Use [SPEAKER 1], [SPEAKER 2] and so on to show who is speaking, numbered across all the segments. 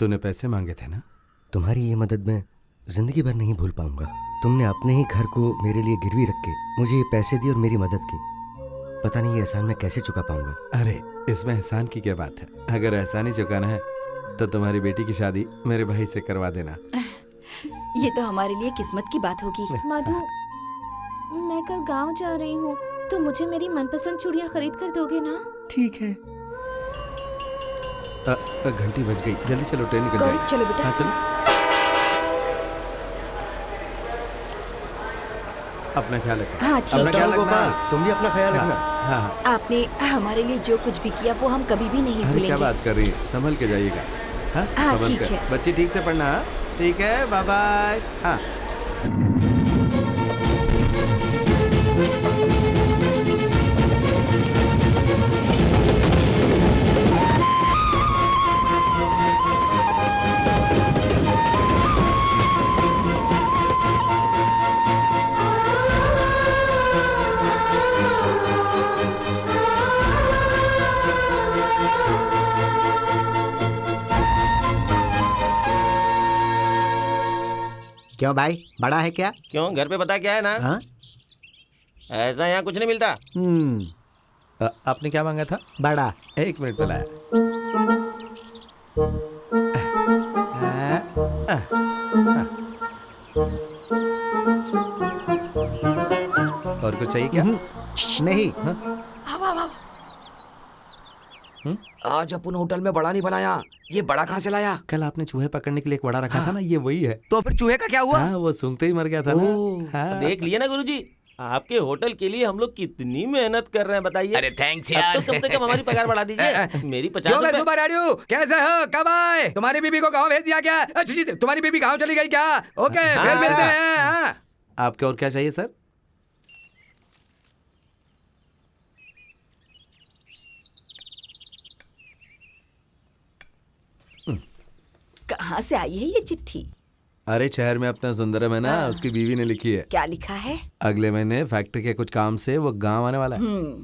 [SPEAKER 1] तूने पैसे मांगे थे ना?
[SPEAKER 2] तुम्हारी ये मदद मैं जिंदगी भर नहीं भूल पाऊंगा। तुमने अपने ही घर को मेरे लिए गिरवी रख के मुझे ये पैसे दिए और मेरी मदद की। पता नहीं ये एहसान मैं कैसे चुका पाऊंगा।
[SPEAKER 1] अरे इसमें एहसान की क्या बात है? अगर एहसान ही चुकाना है तो तुम्हारी बेटी की शादी मेरे भाई से करवा देना।
[SPEAKER 3] ये तो हमारे लिए किस्मत की बात होगी।
[SPEAKER 4] मधु, मैं कल गांव जा रही हूँ, तो मुझे मेरी मनपसंद चूड़ियाँ खरीद कर दोगे ना?
[SPEAKER 1] ठीक है। घंटी बज गई, जल्दी चलो, ट्रेन निकल जाएगी।
[SPEAKER 3] चलो बेटा।
[SPEAKER 1] हाँ चलो। अपना ख्याल रखना।
[SPEAKER 3] हाँ ठीक
[SPEAKER 1] अपना
[SPEAKER 3] है।
[SPEAKER 1] ख्याल रखना।
[SPEAKER 2] गोपाल, तुम भी अपना ख्याल रखना।
[SPEAKER 1] हाँ।
[SPEAKER 3] आपने हमारे लिए जो कुछ भी किया वो हम कभी भी नहीं
[SPEAKER 1] अरे
[SPEAKER 3] भूलेंगे।
[SPEAKER 1] क्या बात कर रही है, संभल के जाइएगा। हाँ संभल
[SPEAKER 3] ठीक
[SPEAKER 1] कर।
[SPEAKER 3] है।
[SPEAKER 1] बच्ची ठीक से पढ़ना। हाँ? ठीक है, बाय बाय। हाँ।
[SPEAKER 5] क्यों भाई, बड़ा है क्या?
[SPEAKER 6] क्यों, घर पे पता क्या है ना?
[SPEAKER 5] हाँ?
[SPEAKER 6] ऐसा यहाँ कुछ नहीं मिलता।
[SPEAKER 1] आपने क्या मांगा था?
[SPEAKER 5] बड़ा।
[SPEAKER 1] 1 मिनट पे लाया। और कुछ चाहिए क्या?
[SPEAKER 5] नहीं।
[SPEAKER 7] आज अपन होटल में बड़ा नहीं बनाया, ये बड़ा कहाँ से लाया?
[SPEAKER 1] कल आपने चूहे पकड़ने के लिए एक बड़ा रखा था ना, ये वही है।
[SPEAKER 7] तो फिर चूहे का क्या हुआ?
[SPEAKER 1] हाँ, वो सूंघते ही मर गया था ना। हाँ।
[SPEAKER 6] देख लिए ना गुरुजी, आपके होटल के लिए हम लोग कितनी मेहनत कर रहे हैं बताइए।
[SPEAKER 7] अरे थैंक्स
[SPEAKER 6] अब
[SPEAKER 7] यार।
[SPEAKER 6] तो कम से कम हमारी पगार बढ़ा दीजिए। मेरी 50
[SPEAKER 7] मैं
[SPEAKER 6] रुपए।
[SPEAKER 7] सुबह रेडियो, कैसे हो, कब आए? तुम्हारी बीबी को गाँव भेज दिया क्या? अच्छा जी, तुम्हारी बीबी गाँव चली गई क्या? ओके, फिर मिलते हैं। हाँ।
[SPEAKER 1] आपको और क्या चाहिए सर?
[SPEAKER 3] कहाँ से आई है ये चिट्ठी?
[SPEAKER 1] अरे शहर में अपना सुंदरम है ना, उसकी बीवी ने लिखी है।
[SPEAKER 3] क्या लिखा है?
[SPEAKER 1] अगले महीने फैक्ट्री के कुछ काम से वो गांव आने वाला है।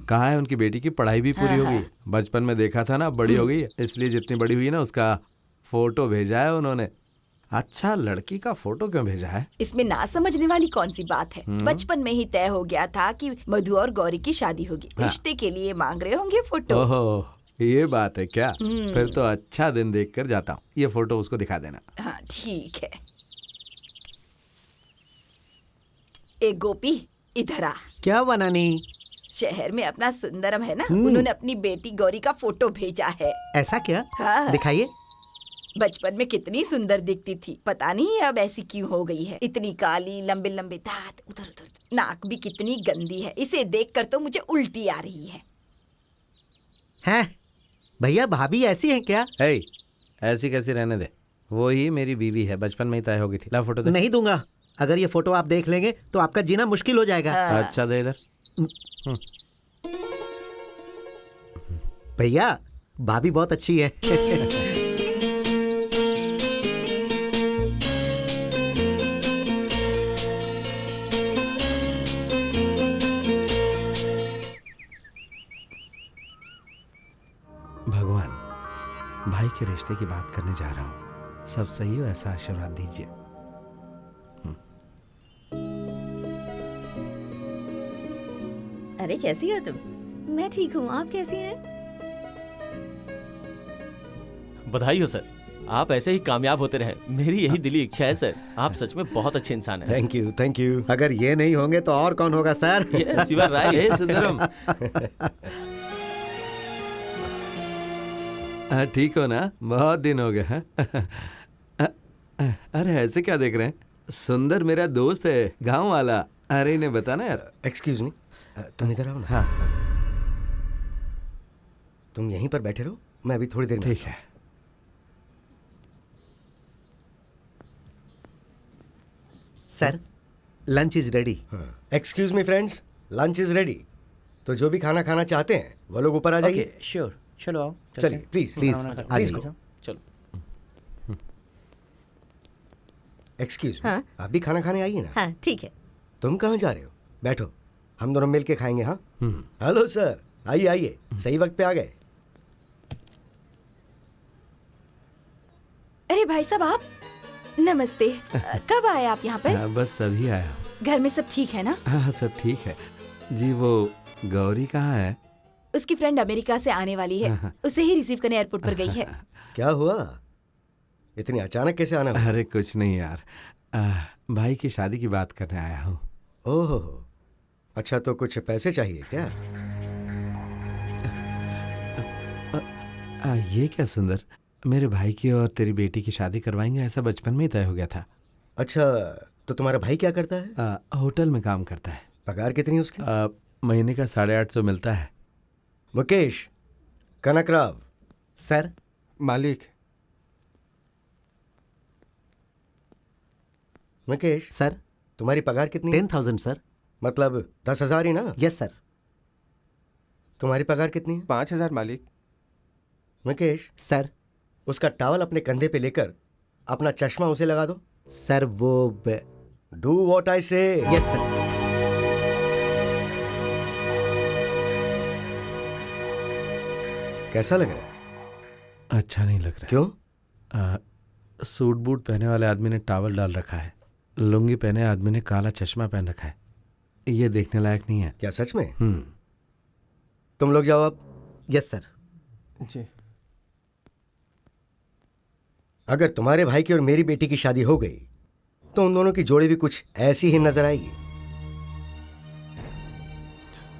[SPEAKER 1] कहा है उनकी बेटी की पढ़ाई भी पूरी हो गई है। बचपन में देखा था ना, बड़ी हो गई है, इसलिए जितनी बड़ी हुई है ना उसका फोटो भेजा है उन्होंने। अच्छा, लड़की का फोटो क्यों भेजा है?
[SPEAKER 3] इसमें ना समझने वाली कौन सी बात है? बचपन में ही तय हो गया था कि मधु और गौरी की शादी होगी। रिश्ते के लिए मांग रहे होंगे फोटो।
[SPEAKER 1] ओहो, ये बात है क्या? फिर तो अच्छा दिन देख कर जाता हूँ। ये फोटो उसको दिखा देना।
[SPEAKER 3] हाँ ठीक है। एक गोपी, इधर आ।
[SPEAKER 5] क्या बनानी?
[SPEAKER 3] शहर में अपना सुंदरम है ना, उन्होंने अपनी बेटी गौरी का फोटो भेजा है।
[SPEAKER 5] ऐसा क्या?
[SPEAKER 3] हाँ।
[SPEAKER 5] दिखाइए।
[SPEAKER 3] बचपन में कितनी सुंदर दिखती थी, पता नहीं अब ऐसी क्यों हो गई है। इतनी काली, लंबे लंबे दांत, उधर उधर, नाक भी कितनी गंदी है। इसे देखकर तो मुझे उल्टी आ रही है।
[SPEAKER 5] हैं? भैया, भाभी ऐसी है क्या?
[SPEAKER 1] हे, ऐसी कैसी रहने दे, वो ही मेरी बीवी है, बचपन में ही तय हो गई थी। ला फोटो दे।
[SPEAKER 5] नहीं दूंगा। अगर ये फोटो आप देख लेंगे तो आपका जीना मुश्किल हो जाएगा।
[SPEAKER 1] अच्छा दे इधर।
[SPEAKER 5] भैया, भाभी बहुत अच्छी है।
[SPEAKER 1] भगवान, भाई के रिश्ते की बात करने जा रहा हूँ, सब सही हो ऐसा आशीर्वाद दीजिए।
[SPEAKER 4] अरे कैसी हो तुम? मैं ठीक हूँ, आप कैसी हैं?
[SPEAKER 6] बधाई हो सर, आप ऐसे ही कामयाब होते रहे, मेरी यही दिली इच्छा है सर। आप सच में बहुत अच्छे इंसान हैं।
[SPEAKER 5] Thank you, thank you. अगर ये नहीं होंगे तो और कौन होगा sir?
[SPEAKER 6] Yes, you are right.
[SPEAKER 1] ए सुंदरम, ठीक हो ना? बहुत दिन हो गए हैं। अरे ऐसे क्या देख रहे हैं? सुंदर मेरा दोस्त है, गांव वाला। अरे इन्हें बताना यार।
[SPEAKER 2] एक्सक्यूज मी, तुम इधर आओ ना।
[SPEAKER 1] हाँ
[SPEAKER 2] तुम यहीं पर बैठे रहो, मैं अभी थोड़ी देर में।
[SPEAKER 1] ठीक है।
[SPEAKER 5] Sir, lunch is ready.
[SPEAKER 2] Excuse me friends, lunch is ready. तो जो भी खाना खाना चाहते हैं वो लोग ऊपर आ जाइए।
[SPEAKER 5] श्योर, चलो आओ।
[SPEAKER 2] चलिए प्लीज
[SPEAKER 5] प्लीज
[SPEAKER 2] प्लीज गो।
[SPEAKER 6] चलो।
[SPEAKER 2] एक्सक्यूज
[SPEAKER 4] हाँ?
[SPEAKER 2] आप भी खाना खाने आइए ना।
[SPEAKER 4] हाँ ठीक है।
[SPEAKER 2] तुम कहाँ जा रहे हो? बैठो, हम दोनों मिल के खाएंगे। हाँ हेलो सर, आइए आइए, सही वक्त पे आ गए।
[SPEAKER 3] अरे भाई साहब आप, नमस्ते। कब आए आप यहाँ पर?
[SPEAKER 1] हाँ, बस अभी आया हूँ।
[SPEAKER 3] घर में सब ठीक है ना?
[SPEAKER 1] हाँ सब ठीक है जी। वो गौरी कहाँ है?
[SPEAKER 3] उसकी फ्रेंड अमेरिका से आने वाली है, उसे ही रिसीव करने एयरपोर्ट पर गई है।
[SPEAKER 2] क्या हुआ, इतनी अचानक कैसे आना हुआ?
[SPEAKER 1] अरे कुछ नहीं यार, भाई की शादी की बात करने आया हूँ।
[SPEAKER 2] ओहो, अच्छा तो कुछ पैसे चाहिए क्या?
[SPEAKER 1] ये क्या सुंदर, मेरे भाई की और तेरी बेटी की शादी करवाएंगे ऐसा बचपन में ही तय हो गया था।
[SPEAKER 2] अच्छा, तो तुम्हारा भाई क्या करता है?
[SPEAKER 1] होटल में काम करता है।
[SPEAKER 2] पगार कितनी है उसकी?
[SPEAKER 1] महीने का 850 मिलता है।
[SPEAKER 2] मुकेश, कनकराव।
[SPEAKER 5] सर।
[SPEAKER 8] मालिक।
[SPEAKER 2] मुकेश
[SPEAKER 5] सर।
[SPEAKER 2] तुम्हारी पगार कितनी है?
[SPEAKER 5] 10,000 सर।
[SPEAKER 2] मतलब 10,000 ही ना?
[SPEAKER 5] Yes sir.
[SPEAKER 2] तुम्हारी पगार कितनी है?
[SPEAKER 8] 5,000 मालिक।
[SPEAKER 2] मुकेश
[SPEAKER 5] सर।
[SPEAKER 2] उसका टॉवल अपने कंधे पे लेकर अपना चश्मा उसे लगा दो।
[SPEAKER 5] सर वो
[SPEAKER 2] डू व्हाट आई से।
[SPEAKER 5] Yes sir.
[SPEAKER 2] कैसा लग रहा है?
[SPEAKER 1] अच्छा नहीं लग रहा।
[SPEAKER 2] क्यों?
[SPEAKER 1] सूट बूट पहने वाले आदमी ने टॉवल डाल रखा है, लुंगी पहने आदमी ने काला चश्मा पहन रखा है। ये देखने लायक नहीं है।
[SPEAKER 2] क्या सच में?
[SPEAKER 1] तुम
[SPEAKER 2] लोग जाओ अब।
[SPEAKER 5] Yes sir.
[SPEAKER 8] जी।
[SPEAKER 2] अगर तुम्हारे भाई की और मेरी बेटी की शादी हो गई तो उन दोनों की जोड़ी भी कुछ ऐसी ही नजर आएगी।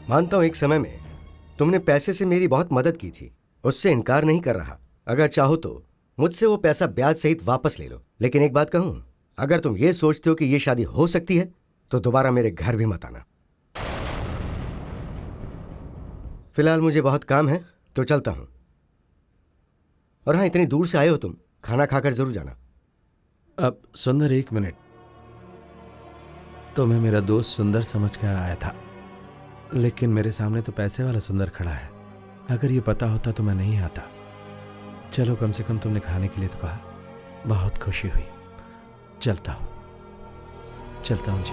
[SPEAKER 2] मानता हूं एक समय में तुमने पैसे से मेरी बहुत मदद की थी, उससे इनकार नहीं कर रहा। अगर चाहो तो मुझसे वो पैसा ब्याज सहित वापस ले लो। लेकिन एक बात कहूं, अगर तुम ये सोचते हो कि ये शादी हो सकती है तो दोबारा मेरे घर भी मत आना। फिलहाल मुझे बहुत काम है तो चलता हूं। और हाँ, इतनी दूर से आए हो तुम, खाना खाकर जरूर जाना।
[SPEAKER 1] अब सुंदर, एक मिनट। तो मैं मेरा दोस्त सुंदर समझ कर आया था, लेकिन मेरे सामने तो पैसे वाला सुंदर खड़ा है। अगर ये पता होता तो मैं नहीं आता। चलो, कम से कम तुमने खाने के लिए तो कहा, बहुत खुशी हुई। चलता हूँ जी।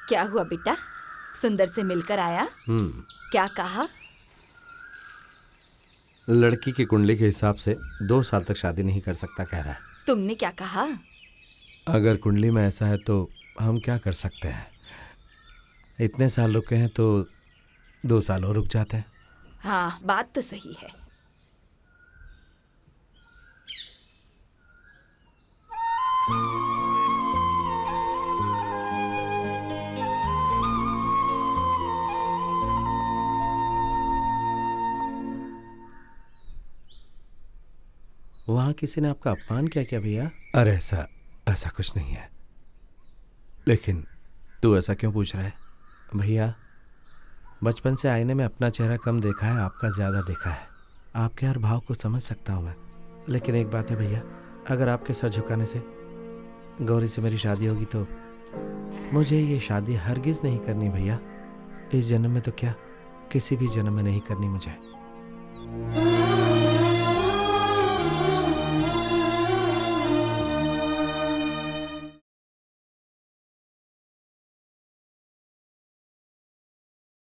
[SPEAKER 3] क्या हुआ बेटा, सुंदर से मिलकर आया? क्या कहा?
[SPEAKER 1] लड़की की कुंडली के हिसाब से 2 साल तक शादी नहीं कर सकता कह रहा है।
[SPEAKER 3] तुमने क्या कहा?
[SPEAKER 1] अगर कुंडली में ऐसा है तो हम क्या कर सकते हैं। इतने साल रुके हैं तो 2 साल और रुक जाते हैं।
[SPEAKER 3] हाँ, बात तो सही है।
[SPEAKER 1] वहां किसी ने आपका अपमान किया क्या भैया? अरे ऐसा कुछ नहीं है। लेकिन तू ऐसा क्यों पूछ रहा है? भैया, बचपन से आईने में अपना चेहरा कम देखा है, आपका ज़्यादा देखा है। आपके हर भाव को समझ सकता हूँ मैं। लेकिन एक बात है भैया, अगर आपके सर झुकाने से गौरी से मेरी शादी होगी तो मुझे ये शादी हरगिज़ नहीं करनी भैया। इस जन्म में तो क्या, किसी भी जन्म में नहीं करनी मुझे।